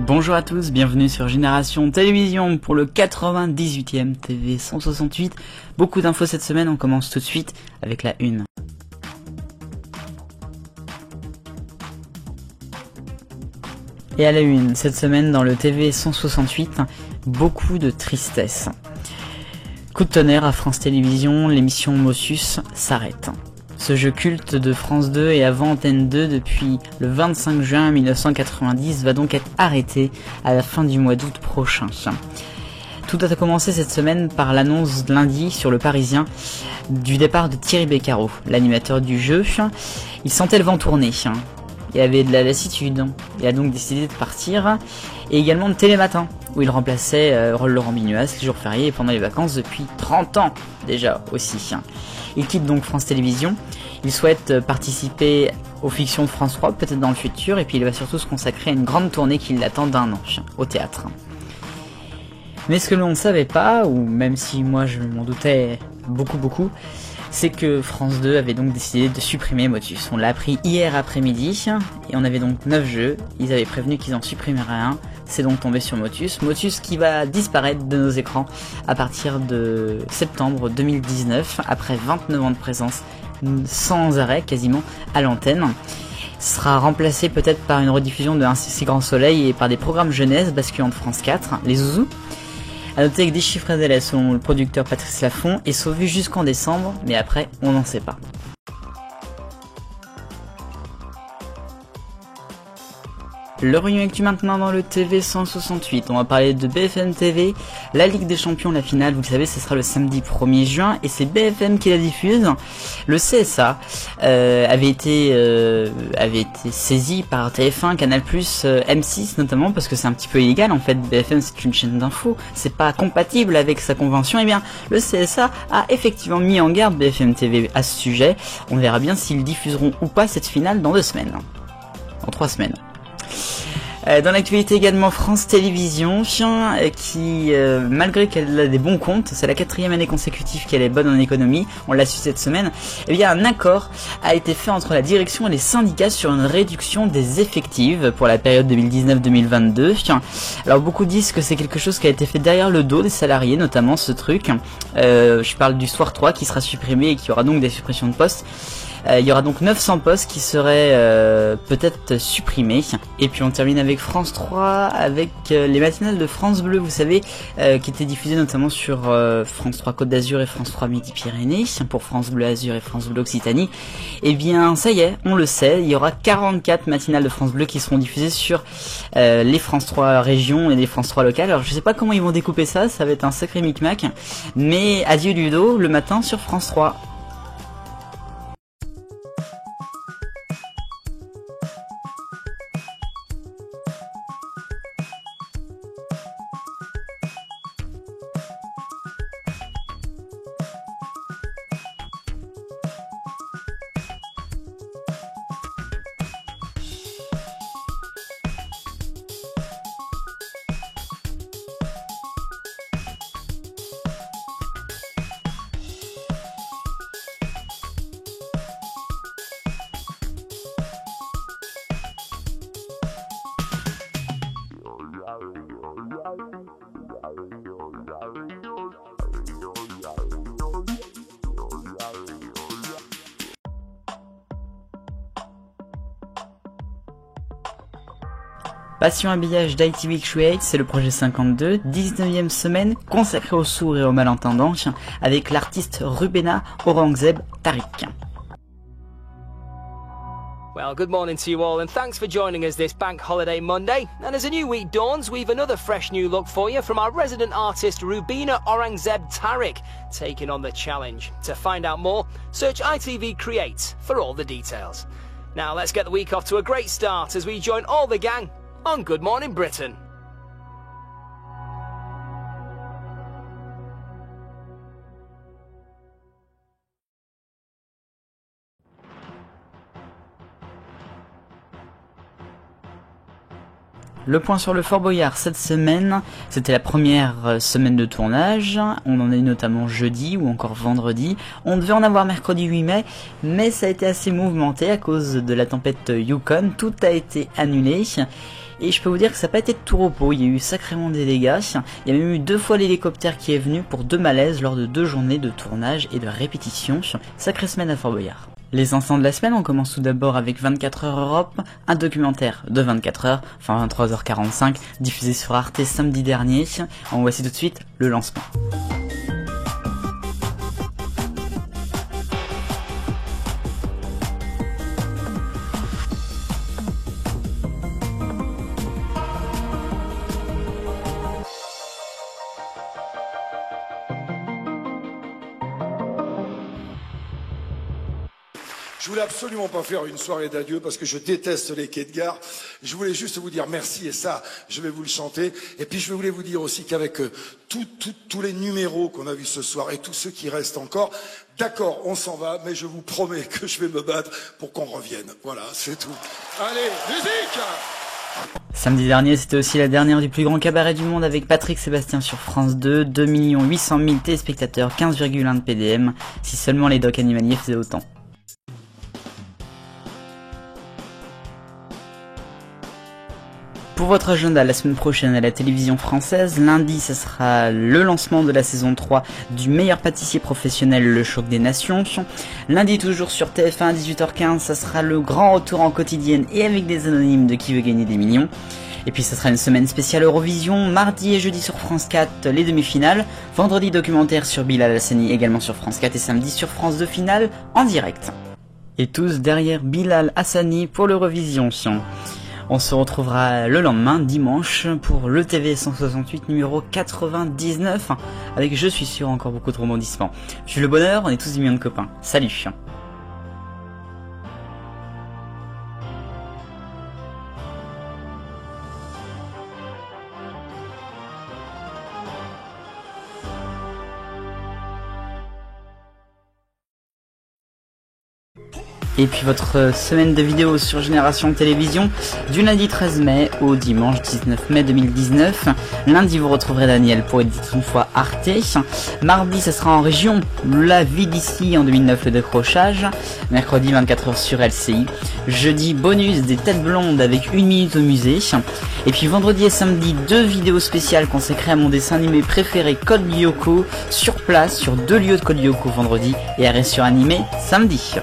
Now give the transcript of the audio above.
Bonjour à tous, bienvenue sur Génération Télévision pour le 98e TV 168. Beaucoup d'infos cette semaine, on commence tout de suite avec la une. Et à la une, cette semaine dans le TV 168, beaucoup de tristesse. Coup de tonnerre à France Télévisions, l'émission Mosus s'arrête. Ce jeu culte de France 2 et avant Antenne 2 depuis le 25 juin 1990 va donc être arrêté à la fin du mois d'août prochain. Tout a commencé cette semaine par l'annonce lundi sur Le Parisien du départ de Thierry Beccaro, l'animateur du jeu. Il sentait le vent tourner, il avait de la lassitude, il a donc décidé de partir, et également de Télématin, où il remplaçait Laurent Bignoise les jours fériés et pendant les vacances depuis 30 ans déjà aussi. Il quitte donc France Télévisions, il souhaite participer aux fictions de France 3, peut-être dans le futur, et puis il va surtout se consacrer à une grande tournée qui l'attend d'1 an, au théâtre. Mais ce que l'on ne savait pas, ou même si moi je m'en doutais beaucoup, c'est que France 2 avait donc décidé de supprimer Motus. On l'a appris hier après-midi, et on avait donc 9 jeux, ils avaient prévenu qu'ils en supprimeraient un, c'est donc tombé sur Motus. Motus qui va disparaître de nos écrans à partir de septembre 2019, après 29 ans de présence, sans arrêt quasiment, à l'antenne. Sera remplacé peut-être par une rediffusion de Un si grand soleil et par des programmes jeunesse basculant de France 4, les Zouzous. A noter que des chiffres délais selon le producteur Patrice Laffont est sauvé jusqu'en décembre, mais après on n'en sait pas. Le Réunion Actu maintenant dans le TV 168, on va parler de BFM TV, la Ligue des Champions, la finale, vous le savez, ce sera le samedi 1er juin et c'est BFM qui la diffuse. Le CSA avait été saisi par TF1, Canal+, M6 notamment, parce que c'est un petit peu illégal en fait, BFM c'est une chaîne d'infos, c'est pas compatible avec sa convention, et bien le CSA a effectivement mis en garde BFM TV à ce sujet. On verra bien s'ils diffuseront ou pas cette finale dans 2 semaines, dans 3 semaines. Dans l'actualité également, France Télévisions, qui, malgré qu'elle a des bons comptes, c'est la 4e année consécutive qu'elle est bonne en économie, on l'a su cette semaine, et bien un accord a été fait entre la direction et les syndicats sur une réduction des effectifs pour la période 2019-2022. Alors beaucoup disent que c'est quelque chose qui a été fait derrière le dos des salariés, notamment ce truc. Je parle du Soir 3 qui sera supprimé et qui aura donc des suppressions de postes. Il y aura donc 900 postes qui seraient peut-être supprimés. Et puis on termine avec France 3, avec les matinales de France Bleu, vous savez, qui étaient diffusées notamment sur France 3 Côte d'Azur et France 3 Midi-Pyrénées, pour France Bleu Azur et France Bleu Occitanie. Et bien ça y est, on le sait, il y aura 44 matinales de France Bleu qui seront diffusées sur les France 3 régions et les France 3 locales. Alors je sais pas comment ils vont découper ça, ça va être un sacré micmac. Mais adieu Ludo, le matin sur France 3. Passion habillage d'ITV Create, c'est le projet 52, 19e semaine consacrée aux sourds et aux malentendants, avec l'artiste Rubena Aurangzeb Tariq. Well, good morning to you all and thanks for joining us this Bank Holiday Monday. And as a new week dawns, we've another fresh new look for you from our resident artist Rubena Aurangzeb Tariq, taking on the challenge. To find out more, search ITV Create for all the details. Now let's get the week off to a great start as we join all the gang on Good Morning Britain. Le point sur le Fort Boyard cette semaine, c'était la première semaine de tournage, on en a eu notamment jeudi ou encore vendredi, on devait en avoir mercredi 8 mai, mais ça a été assez mouvementé à cause de la tempête Yukon, tout a été annulé, et je peux vous dire que ça n'a pas été de tout repos, il y a eu sacrément des dégâts, il y a même eu 2 fois l'hélicoptère qui est venu pour 2 malaises lors de 2 journées de tournage et de répétition, sacrée semaine à Fort Boyard. Les instants de la semaine, on commence tout d'abord avec 24h Europe, un documentaire de 24h, enfin 23h45, diffusé sur Arte samedi dernier. En voici tout de suite le lancement. Je voulais absolument pas faire une soirée d'adieu parce que je déteste les quais de gare. Je voulais juste vous dire merci et ça, je vais vous le chanter. Et puis je voulais vous dire aussi qu'avec tous les numéros qu'on a vus ce soir et tous ceux qui restent encore, d'accord, on s'en va, mais je vous promets que je vais me battre pour qu'on revienne. Voilà, c'est tout. Allez, musique! Samedi dernier, c'était aussi la dernière du plus grand cabaret du monde avec Patrick Sébastien sur France 2, 2 800 000 téléspectateurs, 15,1 de PDM, si seulement les docs animaliers faisaient autant. Pour votre agenda, la semaine prochaine à la télévision française, lundi, ce sera le lancement de la saison 3 du meilleur pâtissier professionnel, le choc des nations. Lundi, toujours sur TF1 à 18h15, ça sera le grand retour en quotidienne et avec des anonymes de Qui veut gagner des millions. Et puis ce sera une semaine spéciale Eurovision, mardi et jeudi sur France 4, les demi-finales, vendredi documentaire sur Bilal Hassani également sur France 4 et samedi sur France 2 finale en direct. Et tous derrière Bilal Hassani pour l'Eurovision. On se retrouvera le lendemain, dimanche, pour le TV 168 numéro 99, avec, je suis sûr, encore beaucoup de rebondissements. J'ai le bonheur, on est tous des millions de copains. Salut! Et puis votre semaine de vidéos sur Génération Télévision du lundi 13 mai au dimanche 19 mai 2019. Lundi vous retrouverez Daniel pour Edith une fois Arte. Mardi ça sera en région, La vie d'ici en 2009 le décrochage. Mercredi 24h sur LCI. Jeudi bonus des têtes blondes avec 1 minute au musée. Et puis vendredi et samedi 2 vidéos spéciales consacrées à mon dessin animé préféré Code Lyoko sur place sur 2 lieux de Code Lyoko vendredi et arrêt sur animé samedi.